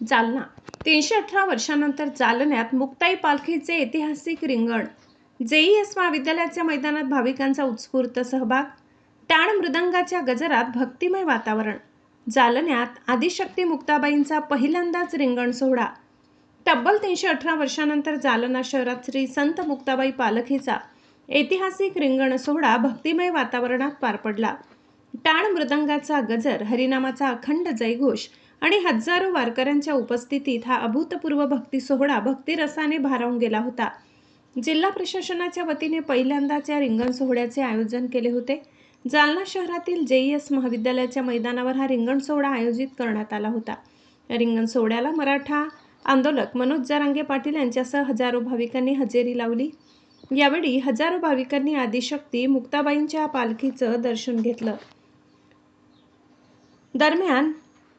जालना 318 वर्षांनंतर जालन्यात मुक्ताई पालखीचे ऐतिहासिक रिंगण। JES महाविद्यालयाच्या मैदानात भाविकांचा उत्स्फूर्त सहभाग। टाळ मृदंगाच्या गजरात भक्तिमय वातावरण। जालन्यात आदिशक्ती मुक्ताबाईंचा पहिल्यांदाच रिंगण सोहळा। तब्बल 318 वर्षांनंतर जालना शहरात श्री संत मुक्ताबाई पालखीचा ऐतिहासिक रिंगण सोहळा भक्तिमय वातावरणात पार पडला। टाळ मृदंगाचा गजर, हरिनामाचा अखंड जयघोष आणि हजारो वारकऱ्यांच्या उपस्थितीत हा अभूतपूर्व भक्ती सोहळा भक्तिरसाने भारावून गेला होता। जिल्हा प्रशासनाच्या वतीने पहिल्यांदाच या रिंगण सोहळ्याचे आयोजन केले होते। जालना शहरातील JES महाविद्यालयाच्या मैदानावर हा रिंगण सोहळा आयोजित करण्यात आला होता। या रिंगण सोहळ्याला मराठा आंदोलक मनोज जरांगे पाटील यांच्यासह हजारो भाविकांनी हजेरी लावली। यावेळी हजारो भाविकांनी आदिशक्ती मुक्ताबाईंच्या पालखीचं दर्शन घेतलं। दरम्यान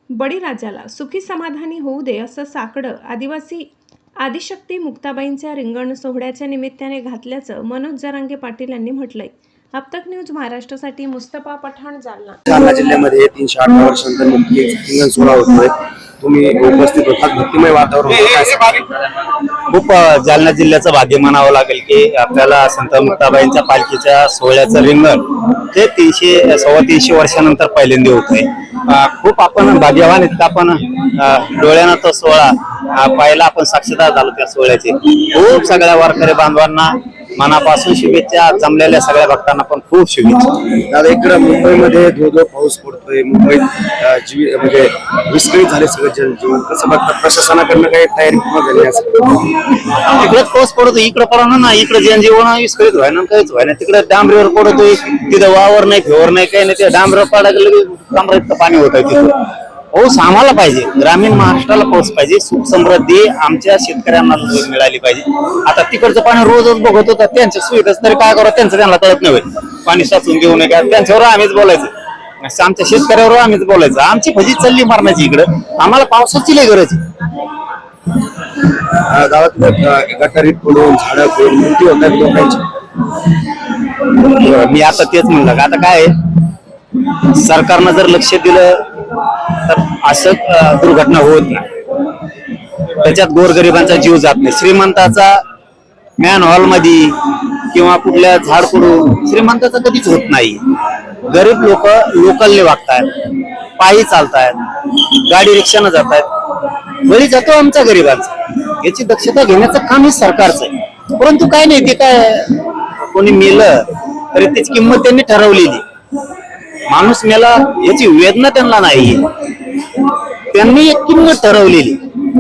बळीराजाला सुखी समाधानी होऊ दे असं साकडं आदिवासी आदिशक्ती मुक्ताबाईंच्या रिंगण सोहळ्याच्या निमित्ताने घातल्याचं मनोज जरांगे पाटील यांनी म्हटलंय। अपतक न्यूज महाराष्ट्रासाठी मुस्तफा पठाण, जालना। जालना जिल्ह्यामध्ये 318 वर्षांनंतर मुक्ती रिंगण सोहळा होतोय। तुम्ही उपस्थित होतात, भक्तिमय वातावरण खूप जालना जिल्ह्याचं भाग्य म्हणावं लागेल की आपल्याला संत मुक्ताबाईंच्या पालखीच्या सोहळ्याचं रिंगण हे 300-325 वर्षानंतर पहिल्यांदा होतंय। खूप आपण भाग्यवान आहेत, आपण डोळ्यानं तो सोहळा पाहिला, आपण साक्षीदार झालो त्या सोहळ्याचे। खूप सगळ्या वारकरी बांधवांना मनापासून शुभेच्छा, जमलेल्या सगळ्या भक्तांना पण खूप शुभेच्छा। दादा, इकडे मुंबईमध्ये धो पाऊस पडतोय, मुंबईत म्हणजे विस्कळीत झाले सगळे जनजीवन, कसं बघतात? प्रशासनाकडनं काही तयारी पूर्ण झाली असेल? तिकडेच पाऊस पडतो, इकडे पडा ना, इकडे जनजीवन विस्कळीत व्हायना, काहीच व्हायना। तिकडे डांबरीवर पडतोय, तिथं वावर नाही, फेवर नाही, काही नाही, ते डांबरीवर पडायला लगेच डांबरीत पाणी होत आहे। तिथं पाऊस आम्हाला पाहिजे, ग्रामीण महाराष्ट्राला पाऊस पाहिजे, सुख समृद्धी आमच्या शेतकऱ्यांना मिळाली पाहिजे। आता तिकडचं पाणी रोजच बघत होतं, त्यांच्या सुविधा तरी काय करा, त्यांचं त्यांना कळत नाही। पाणी साचून घेऊ नये का, त्यांच्यावर आम्हीच बोलायचं, आमच्या शेतकऱ्यावर आम्हीच बोलायचं। आमची फजी चालली मारण्याची इकडं, आम्हाला पावसाची लई गरज आहे। गावात गटारीत पडून झाडं पडून मृत्यू होत आहेत लोकांची। मी आता तेच म्हणलं का, आता काय सरकारनं जर लक्ष दिलं तर असं दुर्घटना होत नाही, त्याच्यात गोरगरिबांचा जीव जात नाही। श्रीमंताचा मॅन हॉल मध्ये किंवा कुठल्या झाड पडून श्रीमंताचा कधीच होत नाही। गरीब लोक लोकलने वागतायत, पायी चालतायत, गाडी रिक्षाने जातायत, बळी जातो आमचा गरिबांचा। याची दक्षता घेण्याचं काम हे सरकारचं आहे। परंतु काय नाही, ते काय कोणी मेलं तरी त्याची किंमत त्यांनी ठरवलेली। माणूस मेला याची वेदना त्यांना नाही, त्यांनी एक किंमत ठरवलेली।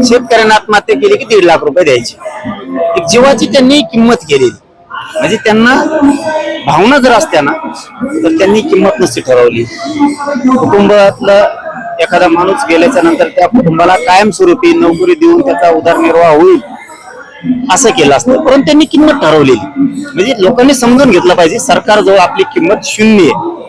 शेतकऱ्यांना आत्महत्या केली की 1.5 लाख रुपये द्यायची, एक जीवाची त्यांनी किंमत केलेली। म्हणजे त्यांना भावना जर असत्या ना तर त्यांनी किंमत नसती ठरवली। कुटुंबातलं एखादा माणूस गेल्याच्या नंतर त्या कुटुंबाला कायमस्वरूपी नोकरी देऊन त्याचा उदरनिर्वाह होईल असं केलं असतं, परंतु त्यांनी किंमत ठरवलेली। म्हणजे लोकांनी समजून घेतलं पाहिजे, सरकारजवळ आपली किंमत शून्य आहे।